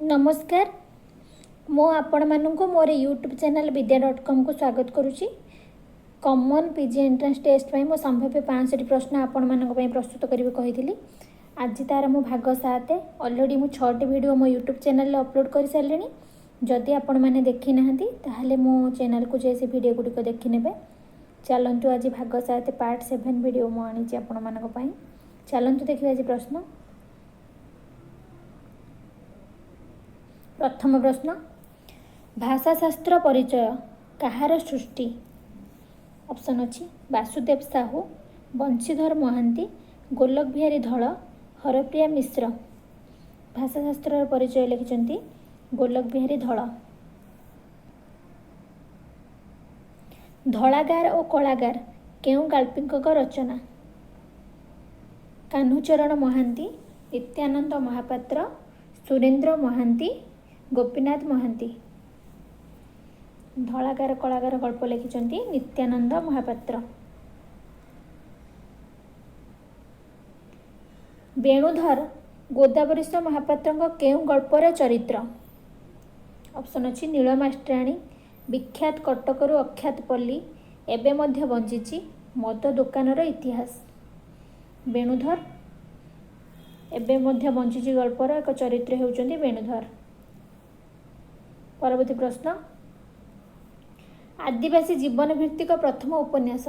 नमस्कार मो आपण मानक मोर यूट्यूब चैनल विद्या.com को स्वागत करुच्ची। कॉमन पीजी एंट्रेंस टेस्ट मो संभाव्य 65 प्रश्न आपण मानक प्रस्तुत करी कही। आज तार मो भाग 7 ऑलरेडी मु 6टी वीडियो मो यूट्यूब चैनल अपलोड कर सारे। जदि आपण मैंने देखी ना ताहले मो चैनल को जाए से वीडियो गुड़िक देखने। चलतु आज भाग 7 पार्ट 7 वीडियो मु आनी आपण मानक। चलतु देखिए आज प्रश्न। प्रथम प्रश्न, भाषाशास्त्र परिचय कहार सृष्टि? ऑप्शन अच्छी वासुदेव साहू, बंशीधर महांती, गोलक बिहारी धल, हरप्रिया मिश्र। भाषाशास्त्र परिचय लिखिं गोलक बिहारी धल। धलागार और कलागार केउं गाल्पिक रचना? कान्हूचरण महांती, नित्यानंद महापात्र, सुरेंद्र महांती, गोपीनाथ महांती। धलागार कलागार गल्प लिखिं नित्यानंद महापात्र। वेणुधर गोदावरीश महापात्र केउं गल्पर चरित्र? ऑप्शन अच्छी नीलमाष्ट्राणी, विख्यात कटकरू अख्यात पल्ली, एबे मध्य बंचिची, मद दुकानर इतिहास। वेणुधर एबे मध्य बंचिची गल्पर एक चरित्र होउचंदी वेणुधर। परवर्ती प्रश्न, आदिवासी जीवन भित्तिक प्रथम उपन्यास?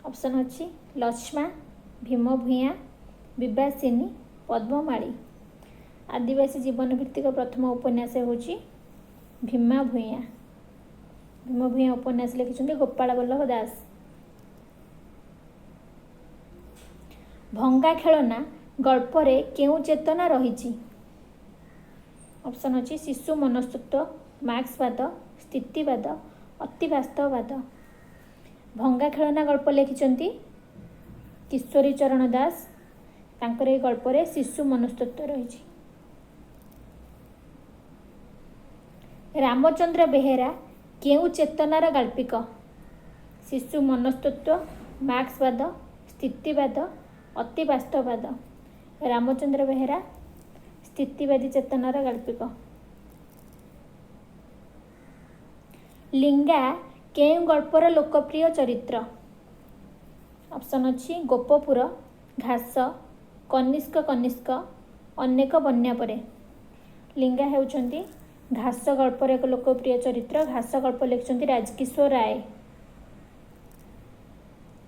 ऑप्शन अच्छी लक्ष्मा, भीम भूया, विवासिनी, पद्ममाली। आदिवासी जीवन भित्तिक प्रथम उपन्यास होची भीमा भूया। भीम भूया उपन्यास लिखिं गोपाल बल्लभ दास। भंगा खेलना गल्परे केउं चेतना रही? ऑप्शन अच्छी शिशु मनस्तत्व, मार्क्सवाद, स्थितिवाद, अतिवास्तववाद। भंगा खेलना गल्प लिखिं किशोरी चरण दास। तांकर ए गल्परे शिशु मनस्तत्व रही। रामचंद्र बेहेरा केउं चेतनार गाल्पिक? शिशु मनस्तत्व, मार्क्सवाद, स्थितिवाद, अतिवास्तववाद। रामचंद्र बेहेरा स्थितिवादी चेतनार गाल्पिक। लिंगा केउं गल्पर लोकप्रिय चरित्र? ऑप्शन अच्छी गोपपुर, घास, कनिष्क कनिष्क, अनेक बन्या परे। लिंगा हेउचंती घास गल्पर एक लोकप्रिय चरित्र। घास गल्प लिखिं राजकिशोर राय।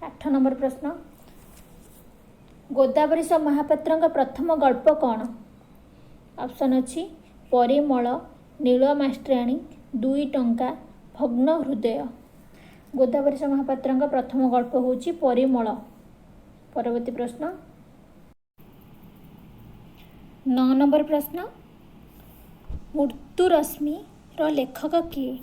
8 नंबर प्रश्न, गोदावरीश महापात्र प्रथम गल्प कौन? ऑप्शन अच्छी परिमल, नीलमाष्ट्राणी, 2 टंका, भग्न हृदय। गोदावरीश महापात्र प्रथम गल्प होची परिमल। परवर्ती प्रश्न 9 नंबर प्रश्न, मृत्युरश्मि लेखक किए?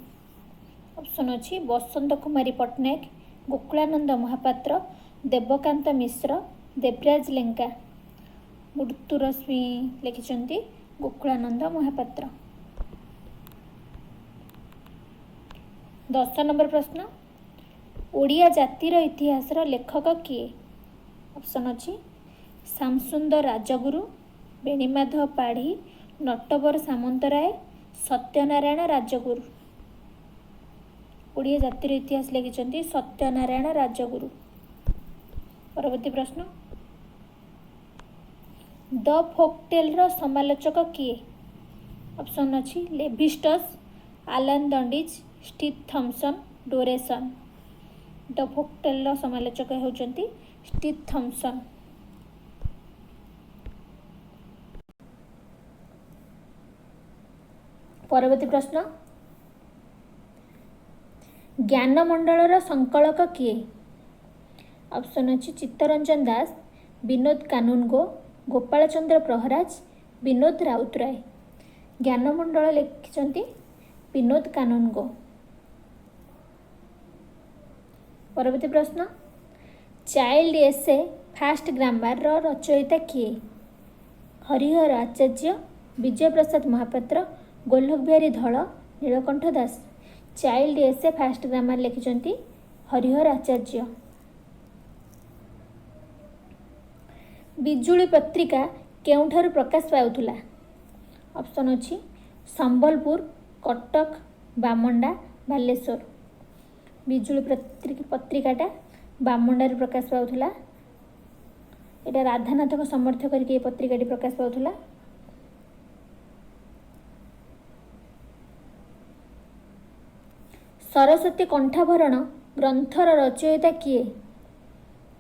ऑप्शन अच्छी बसंत कुमारी पट्टनायक, गोकुलानंद महापात्र, देवकांत मिश्र, देवराज लेंका। मृत्युरश्मि लिखिं गोकुलानंद महापात्र। 10 नंबर प्रश्न, ओडिया जातिर इतिहास लेखक किए? ऑप्शन अच्छी श्यामसुंदर राजगुरु, बेणीमाधव पाढ़ी, नटवर सामंतराय, सत्यनारायण राजगुरु। ओडिया जातिर इतिहास लिखिं सत्यनारायण राजगुरु। परवर्ती प्रश्न, द फोकटेल समालोचक किए? ऑप्शन अच्छी लेविस्टस, आलान दंडीज, स्टीव थॉमसन, डोरेसन। द फोकटेल समालोचक होउचंती स्टीव थॉमसन। परवर्ती प्रश्न, ज्ञानमंडलर संकलक किए? ऑप्शन अच्छी चित्तरंजन दास, विनोद कानूनगो, गोपाल चंद्र प्रहराज, विनोद राउतराय। ज्ञानमंडल लिखिं विनोद कानूनगो। परवर्ती प्रश्न, चाइल्ड एसे फास्ट ग्रामर रचयिता किए? हरिहर आचार्य, विजय प्रसाद महापात्र, गोलक बिहारी धल, नीलकंठ दास। चाइल्ड एसे फास्ट ग्रामर लिखिं हरिहर आचार्य। बिजुली पत्रिका केउंठारु प्रकाश पाउथुला? ऑप्शन अच्छी संबलपुर, कटक, बामंडा, बालेश्वर। बिजुली पत्रिकाटा बामंडारे प्रकाश पाउथला। एटा राधानाथ को समर्थन करके पत्रिकाटी प्रकाश पाउथला। सरस्वती कंठाभरण ग्रंथर रचयिता किए?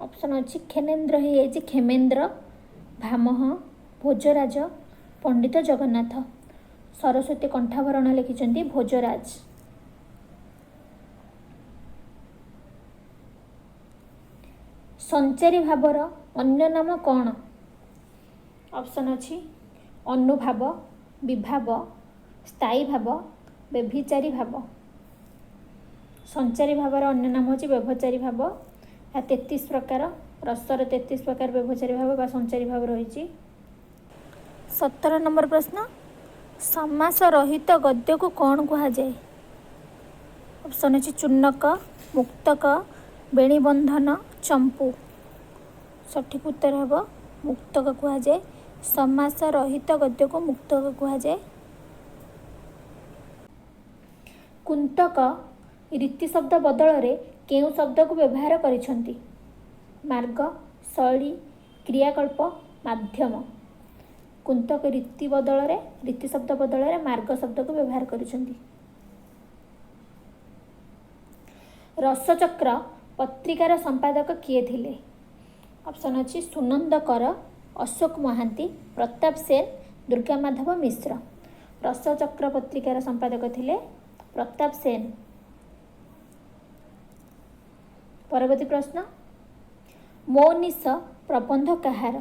ऑप्शन अच्छी खेमेन्द्र ही खेमेन्द्र, भामह, भोजराज, पंडित जगन्नाथ। सरस्वती कंठाभरण लिखिछन्ति भोजराज। संचारी भावर अन्य नाम कौन? ऑप्शन अच्छी अनुभाव, विभाव, स्थायी भाव, व्यभिचारी भाव। संचारी भावर अन्य नाम होची व्यभिचारी भाव। 33 प्रकार रसर 33 प्रकार व्यभिचारी भाव बा संचारी भाव रही। 17 नंबर प्रश्न समास रहित गद्य को कौन कहा जाए? ऑप्शन अच्छी चूर्णक, मुक्तक, बेणीबंधन, चंपू। सठिक उत्तर हम मुक्तक कहा जाए। समास रहित गद्य को मुक्तक कहा जाए। कुंतक रीति शब्द बदल रे केउ शब्द को व्यवहार करिसंती? मार्ग, शैली, क्रियाकल्प, माध्यम। कुंतक रीति शब्द बदल रे मार्ग शब्द को व्यवहार करिसंती। रसचक्र पत्रिकार संपादक किए थिले? ऑप्शन अच्छी सुनंद कर, अशोक महांती, प्रताप सेन, दुर्गा माधव मिश्र। रसचक्र पत्रिकार संपादक थिले प्रताप सेन। परवर्ती प्रश्न मौनिश प्रबंध कहार?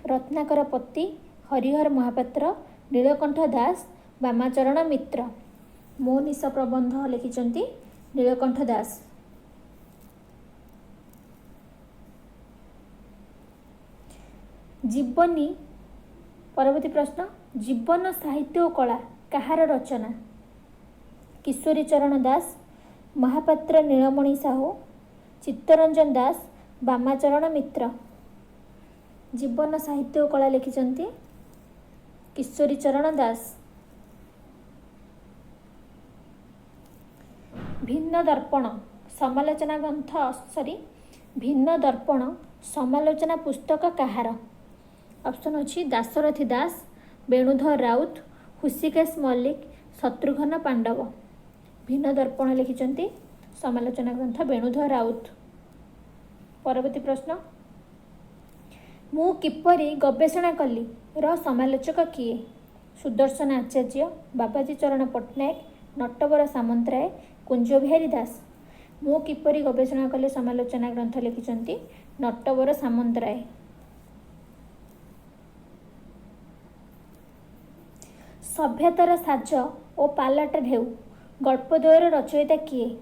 रत्नाकर पति, हरिहर महापात्र, नीलकंठ दास, बामाचरण मित्र। मौनिश प्रबंध लिखिछन्ति नीलकंठ दास। जीवनी परवर्ती प्रश्न जीवन साहित्य और कला कहार रचना? किशोरी चरण दास, महापात्र नीलमणि साहू, चित्तरंजन दास, बामाचरण मित्र। जीवन साहित्य और कला लिखिछन्ति किशोरी चरण दास। भिन्न दर्पण समालोचना ग्रंथ भिन्न दर्पण समालोचना पुस्तक कहार? ऑप्शन अच्छी दाशरथी दास, वेणुधर राउत, हुसिकेश मल्लिक, शत्रुघ्न पांडव। भिन्न दर्पण लिखिछन्ति समालोचना ग्रंथ वेणुधर राउत। परवर्ती प्रश्न मु किपरि गवेषणा कली र समालोचक किए? सुदर्शन आचार्य, बाबाजी चरण पट्टनायक, नटवर सामंतराय, कुंज बिहारी दास। मु किपरि गवेषणा कली समालोचना ग्रंथ लिखिछन्ति नटवर सामंतराय। सभ्यतार साज और पालाट ढेउ गल्पद्वयर रचयिता किए?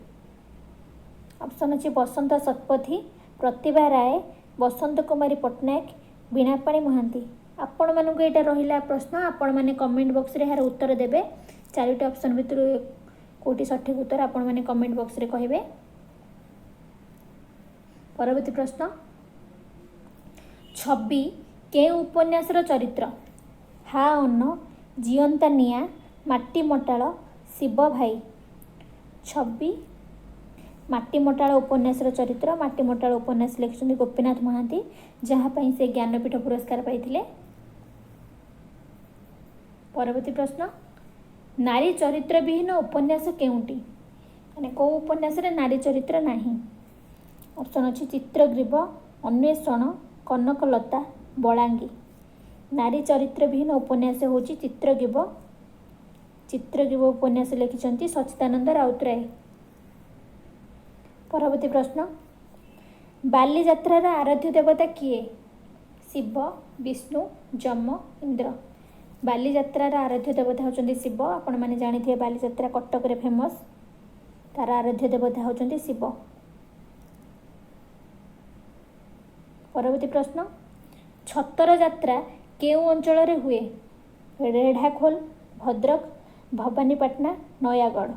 ऑप्शन अच्छी बसंत शतपथी, प्रतिभा राय, बसंत कुमारी पट्टनायक, बीणापाणी महांती। आपण मानक यहाँ रहा प्रश्न आपण मैंने कमेंट बॉक्स रे यार उत्तर देबे। 4टी ऑप्शन भितर कोटी सठिक उत्तर आपण मैंने कमेंट बॉक्स रे कहिबे। परवर्ती प्रश्न छवि के उपन्यासर चरित्र? हा अन्न, जीवंता निया, माटी मटाल, शिव भाई। छवि माटी मटाल उपन्यासर चरित्र। माटी मटाल उपन्यास लिखिछन्ति गोपीनाथ महांती जहाँपाई से ज्ञानपीठ पुरस्कार पाइथिले। परवर्ती प्रश्न नारी चरित्र विहीन उपन्यास केउंटी? माने को उपन्यास रे नारी चरित्र नाही? ऑप्शन अच्छी चित्रग्रीव, अन्वेषण, कनकलता, बलांगी। नारी चरित्र विहीन उपन्यास होची चित्रग्रीव। चित्रग्रीव उपन्यास लिखिछन्ति सच्चिदानंद राउतराय। परवर्ती प्रश्न बाली यात्रार आराध्य देवता किए? शिव, विष्णु, जम, इंद्र। बाली यात्रार आराध्य देवता होचन्ति शिव। आपण माने जानिथिए बाली यात्रा कटक रे फेमस। तार आराध्य देवता होचन्ति शिव। परवर्ती प्रश्न छतर यात्रा केउ अंचल रे हुए? रेढ़ाखोल, भद्रक, भवानीपाटना, नयागढ़।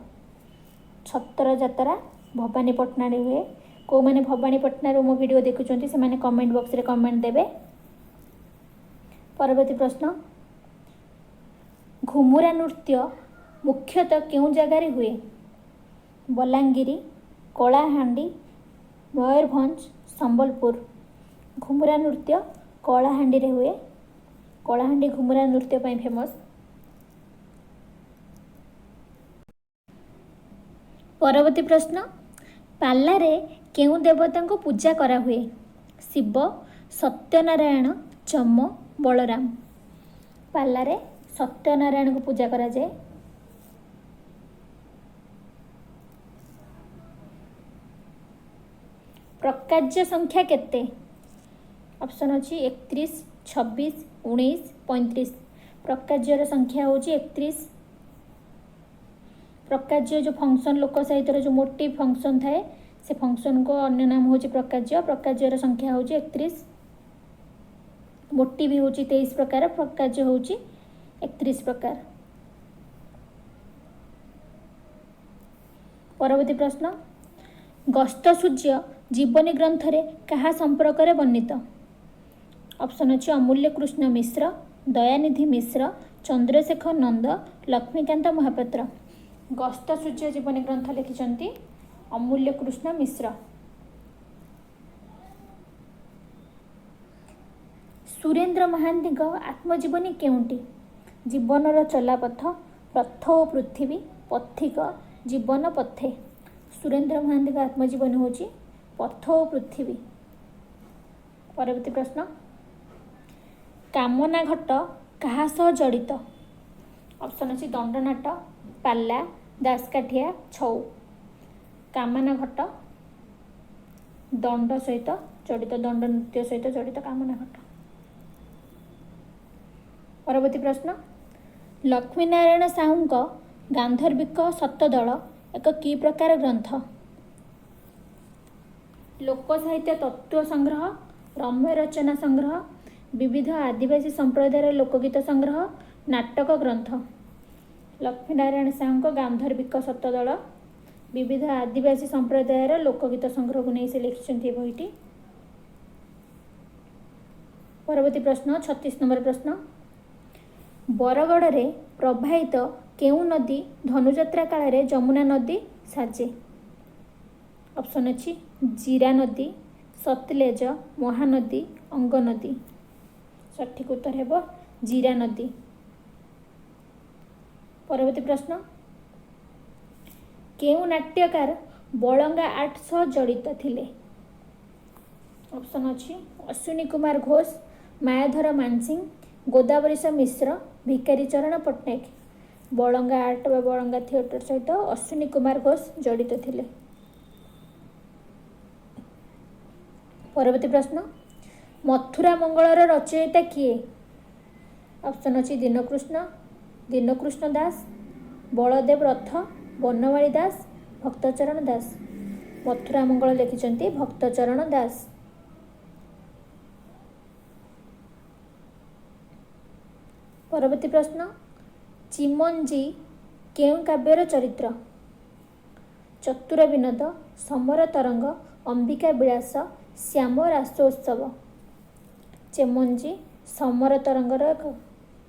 छतर यात्रा भवानीपाटना रे हुए। को माने भवानीपाटना रो मो वीडियो देखुचंती से माने कमेंट बॉक्स रे कमेंट देबे। परवर्ती प्रश्न ଘୁମୁରା ନୃତ୍ୟ ମୁଖ୍ୟତଃ କେଉଁ ଜାଗାରେ ହୁଏ? ବଲାଙ୍ଗୀର, କଳାହାଣ୍ଡି, ମୟୂରଭଞ୍ଜ, ସମ୍ବଲପୁର। ଘୁମୁରା ନୃତ୍ୟ କଳାହାଣ୍ଡିରେ ହୁଏ। କଳାହାଣ୍ଡି ଘୁମୁରା ନୃତ୍ୟ ପାଇଁ ଫେମସ୍। ପରବର୍ତ୍ତୀ ପ୍ରଶ୍ନ, ପାଲାରେ କେଉଁ ଦେବତାଙ୍କୁ ପୂଜା କରାହୁଏ? ଶିବ, ସତ୍ୟନାରାୟଣ, ଯମ, ବଳରାମ। ପାଲାରେ ସତ୍ୟନାରାୟଣଙ୍କୁ ପୂଜା କରାଯାଏ। ପ୍ରକାର୍ଯ୍ୟ ସଂଖ୍ୟା କେତେ? ଅପସନ୍ ଅଛି 31, 26, 19, 35। ପ୍ରକାର୍ଯ୍ୟର ସଂଖ୍ୟା ହେଉଛି 31। ପ୍ରକାର୍ଯ୍ୟ ଯେଉଁ ଫଙ୍କସନ୍ ଲୋକ ସାହିତ୍ୟର ଯେଉଁ ମୋଟିଭ ଫଙ୍କସନ୍ ଥାଏ ସେ ଫଙ୍କସନ୍କୁ ଅନ୍ୟ ନାମ ହେଉଛି ପ୍ରକାର୍ଯ୍ୟ। ପ୍ରକାର୍ଯ୍ୟର ସଂଖ୍ୟା ହେଉଛି 31। ମୋଟିଭ ହେଉଛି 23 ପ୍ରକାର, ପ୍ରକାର୍ଯ୍ୟ ହେଉଛି 31 ପ୍ରକାର। ପରବର୍ତ୍ତୀ ପ୍ରଶ୍ନ, ଗସ୍ତ ସୂର୍ଯ୍ୟ ଜୀବନୀ ଗ୍ରନ୍ଥରେ କାହା ସମ୍ପର୍କରେ ବର୍ଣ୍ଣିତ? ଅପସନ୍ ଅଛି ଅମୂଲ୍ୟ କୃଷ୍ଣ ମିଶ୍ର, ଦୟାନିଧି ମିଶ୍ର, ଚନ୍ଦ୍ରଶେଖର ନନ୍ଦ, ଲକ୍ଷ୍ମୀକାନ୍ତ ମହାପାତ୍ର। ଗସ୍ତ ସୂର୍ଯ୍ୟ ଜୀବନୀ ଗ୍ରନ୍ଥ ଲେଖିଛନ୍ତି ଅମୂଲ୍ୟ କୃଷ୍ଣ ମିଶ୍ର। ସୁରେନ୍ଦ୍ର ମହାନ୍ତିଙ୍କ ଆତ୍ମଜୀବନୀ କେଉଁଟି? ଜୀବନର ଚଲାପଥ, ରଥ ଓ ପୃଥିବୀ, ପଥିକ, ଜୀବନ ପଥେ। ସୁରେନ୍ଦ୍ର ମହାନ୍ତିଙ୍କ ଆତ୍ମଜୀବନୀ ହେଉଛି ପଥ ଓ ପୃଥିବୀ। ପରବର୍ତ୍ତୀ ପ୍ରଶ୍ନ, କାମନା ଘଟ କାହା ସହ ଜଡ଼ିତ? ଅପସନ୍ ଅଛି ଦଣ୍ଡନାଟ, ପାଲା, ଦାସକାଠିଆ, ଛଉ। କାମନା ଘଟ ଦଣ୍ଡ ସହିତ ଜଡ଼ିତ, ଦଣ୍ଡ ନୃତ୍ୟ ସହିତ ଜଡ଼ିତ କାମନା ଘଟ। ପରବର୍ତ୍ତୀ ପ୍ରଶ୍ନ, ଲକ୍ଷ୍ମୀନାରାୟଣ ସାହୁଙ୍କ ଗାନ୍ଧର୍ବିକ ଶତଦଳ ଏକ କି ପ୍ରକାର ଗ୍ରନ୍ଥ? ଲୋକ ସାହିତ୍ୟ ତତ୍ତ୍ୱ ସଂଗ୍ରହ, ରମ୍ୟ ରଚନା ସଂଗ୍ରହ, ବିବିଧ ଆଦିବାସୀ ସମ୍ପ୍ରଦାୟର ଲୋକଗୀତ ସଂଗ୍ରହ, ନାଟକ ଗ୍ରନ୍ଥ। ଲକ୍ଷ୍ମୀନାରାୟଣ ସାହୁଙ୍କ ଗାନ୍ଧର୍ବିକ ଶତଦଳ ବିବିଧ ଆଦିବାସୀ ସମ୍ପ୍ରଦାୟର ଲୋକଗୀତ ସଂଗ୍ରହକୁ ନେଇ ସେ ଲେଖିଛନ୍ତି ଏ ବହିଟି। ପରବର୍ତ୍ତୀ ପ୍ରଶ୍ନ, 36 ନମ୍ବର ପ୍ରଶ୍ନ, ବରଗଡ଼ରେ ପ୍ରବାହିତ କେଉଁ ନଦୀ ଧନୁଯାତ୍ରା କାଳରେ ଯମୁନା ନଦୀ ସାଜେ? ଅପସନ୍ ଅଛି ଜିରା ନଦୀ, ସତଲେଜ, ମହାନଦୀ, ଅଙ୍ଗନଦୀ। ସଠିକ୍ ଉତ୍ତର ହେବ ଜିରା ନଦୀ। ପରବର୍ତ୍ତୀ ପ୍ରଶ୍ନ, କେଉଁ ନାଟ୍ୟକାର ବଳଙ୍ଗା ଆର୍ଟ ସହ ଜଡ଼ିତ ଥିଲେ? ଅପସନ୍ ଅଛି ଅଶ୍ୱିନୀ କୁମାର ଘୋଷ, ମାୟାଧର ମାନସିଂ, ଗୋଦାବରୀଶ ମିଶ୍ର, ଭିକାରୀ ଚରଣ ପଟ୍ଟନାୟକ। ବଳଙ୍ଗା ଆର୍ଟ ବା ବଳଙ୍ଗା ଥିଏଟର ସହିତ ଅଶ୍ୱିନୀ କୁମାର ଘୋଷ ଜଡ଼ିତ ଥିଲେ। ପରବର୍ତ୍ତୀ ପ୍ରଶ୍ନ, ମଥୁରା ମଙ୍ଗଳର ରଚୟିତା କିଏ? ଅପସନ୍ ଅଛି ଦୀନକୃଷ୍ଣ ଦାସ, ବଳଦେବ ରଥ, ବନମାଳୀ ଦାସ, ଭକ୍ତଚରଣ ଦାସ। ମଥୁରା ମଙ୍ଗଳ ଲେଖିଛନ୍ତି ଭକ୍ତଚରଣ ଦାସ। ପରବର୍ତ୍ତୀ ପ୍ରଶ୍ନ, ଚିମଞ୍ଜି କେଉଁ କାବ୍ୟର ଚରିତ୍ର? ଚତୁର ବିନୋଦ, ସମର ତରଙ୍ଗ, ଅମ୍ବିକା ବିଳାସ, ଶ୍ୟାମ ରାସୋତ୍ସବ। ଚେମଞ୍ଜି ସମର ତରଙ୍ଗର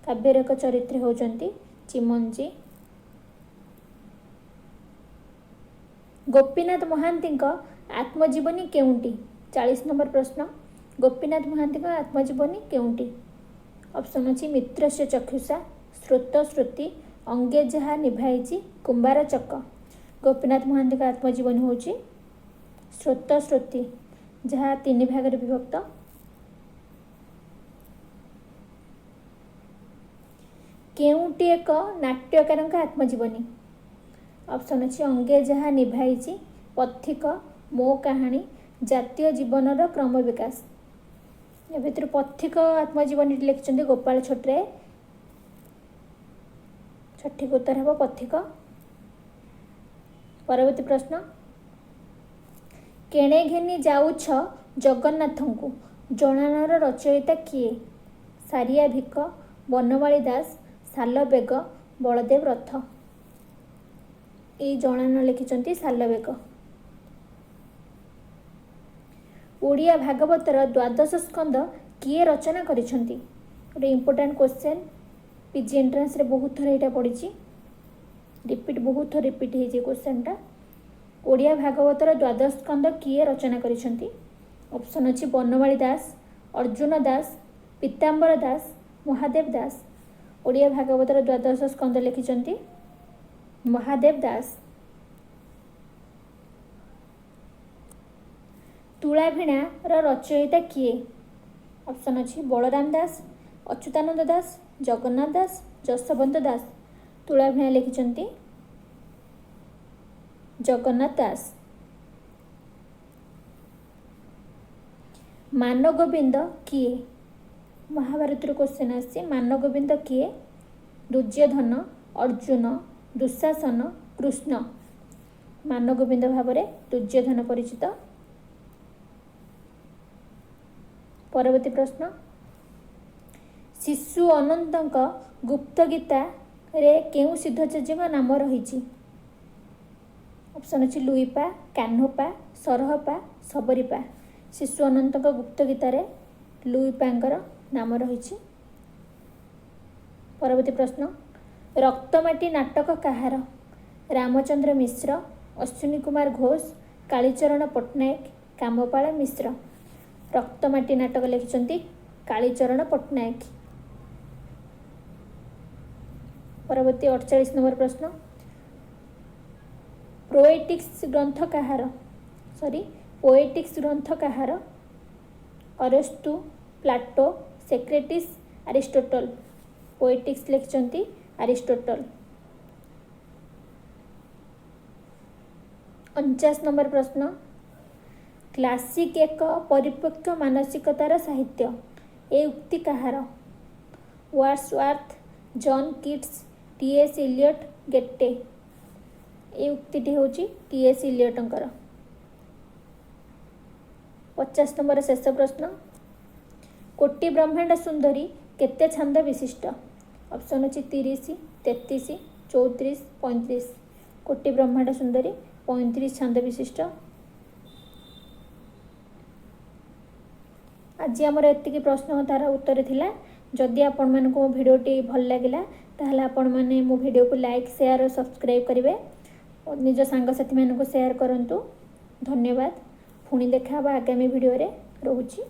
କାବ୍ୟର ଏକ ଚରିତ୍ର ହେଉଛନ୍ତି ଚିମଞ୍ଜି। ଗୋପୀନାଥ ମହାନ୍ତିଙ୍କ ଆତ୍ମଜୀବନୀ କେଉଁଟି? 40 ନମ୍ବର ପ୍ରଶ୍ନ, ଗୋପୀନାଥ ମହାନ୍ତିଙ୍କ ଆତ୍ମଜୀବନୀ କେଉଁଟି? ଅପସନ୍ ଅଛି ମିତ୍ରସ୍ୟ ଚକ୍ଷୁଷା, ସ୍ରୋତ ଶ୍ରୁତି, ଅଙ୍ଗେ ଯାହା ନିଭାଇଛି, କୁମ୍ଭାର ଚକ। ଗୋପୀନାଥ ମହାନ୍ତିଙ୍କ ଆତ୍ମଜୀବନୀ ହେଉଛି ସ୍ରୋତ ଶ୍ରୁତି, ଯାହା 3 ଭାଗରେ ବିଭକ୍ତ। କେଉଁଟି ଏକ ନାଟ୍ୟକାରଙ୍କ ଆତ୍ମଜୀବନୀ? ଅପସନ୍ ଅଛି ଅଙ୍ଗେ ଯାହା ନିଭାଇଛି, ପଥିକ, ମୋ କାହାଣୀ, ଜାତୀୟ ଜୀବନର କ୍ରମ ବିକାଶ। ଏ ଭିତରୁ ପଥିକ ଆତ୍ମଜୀବନୀଟି ଲେଖିଛନ୍ତି ଗୋପାଳ ଛୋଟରାୟ। ସଠିକ୍ ଉତ୍ତର ହେବ ପଥିକ। ପରବର୍ତ୍ତୀ ପ୍ରଶ୍ନ, କେଣେ ଘେନି ଯାଉଛ ଜଗନ୍ନାଥଙ୍କୁ ଜଣାଣର ରଚୟିତା କିଏ? ସାରିଆ ଭିକ, ବନମାଳୀ ଦାସ, ସାଲବେଗ, ବଳଦେବ ରଥ। এই ଜଣାଣ ଲେଖିଛନ୍ତି ସାଲବେଗ। ଓଡ଼ିଆ ଭାଗବତର ଦ୍ୱାଦଶ ସ୍କନ୍ଧ କିଏ ରଚନା କରିଛନ୍ତି? ଗୋଟେ ଇମ୍ପୋର୍ଟାଣ୍ଟ କ୍ୱେଶ୍ଚନ୍। पीजी एंट्रांस रे बहुत थर यहाँ पड़ी रिपीट बहुत थर रिपीट हो क्वेश्चनटा ओडिया भागवतर द्वादश स्कंद किए रचना करिसेंती ऑप्शन अछि बनमाली दास अर्जुन दास पीताम्बर दास महादेव दास ओडिया भागवतर द्वादश स्कंद लिखिसेंती महादेव दास। तुलाभिणा रचयिता किए ऑप्शन अच्छी बलराम दास अच्युतानंद दास जगन्नाथ दास जसवंत दास तुलाभिणा लिखिंट जगन्नाथ दास। मानगोविंद किए महाभारत क्वेश्चन आसी मानगोविंद किए दुर्योधन अर्जुन दुशासन कृष्ण मानगोविंद भाव में दुर्योधन परिचित। परवर्ती प्रश्न शिशु अनंत गुप्त गीता रे केउ सिद्धचार्य नाम रही ऑप्शन अच्छी लुईपा कान्होपा सरहपा सबरीपा शिशु अनंत गुप्त गीता रे लुईपांकर नाम रही। परवर्ती प्रश्न रक्तमाटी नाटक कहार रामचंद्र मिश्र अश्विनी कुमार घोष कालीचरण पट्टनायक कामपाल मिश्र रक्तमाटी नाटक लिखिंट कालीचरण पट्टनायक। परवर्ती 48 नंबर प्रश्न पोएटिक्स ग्रंथ कहार Arastu Plato Socrates Aristotle poetics लिखिंट अरिस्टोटल। 49 नंबर प्रश्न क्लासिक एक परिपक्व मानसिकतार साहित्य ए उक्ति कहार Wordsworth John Keats T S Eliot Goethe ए उक्ति हूँ टीएस इलियटंकर। 50 नंबर शेष प्रश्न कोटि ब्रह्मांड सुंदरी केते छंद विशिष्ट ऑप्शन अच्छी 30 33 34 35 कोटि ब्रह्मांड सुंदरी 35 छंद विशिष्ट। आज आमर एतिकी प्रश्न तार उत्तर थिला जदि आपण मानक मो भिडियोटी भल लगिला ताहले आपण माने मो भिडियो को लाइक शेयर और सब्सक्राइब करेंगे और निज सांगसाथी मानक शेयर करंतु। धन्यवाद पुणी देखा आगामी भिडियो रे रहुची।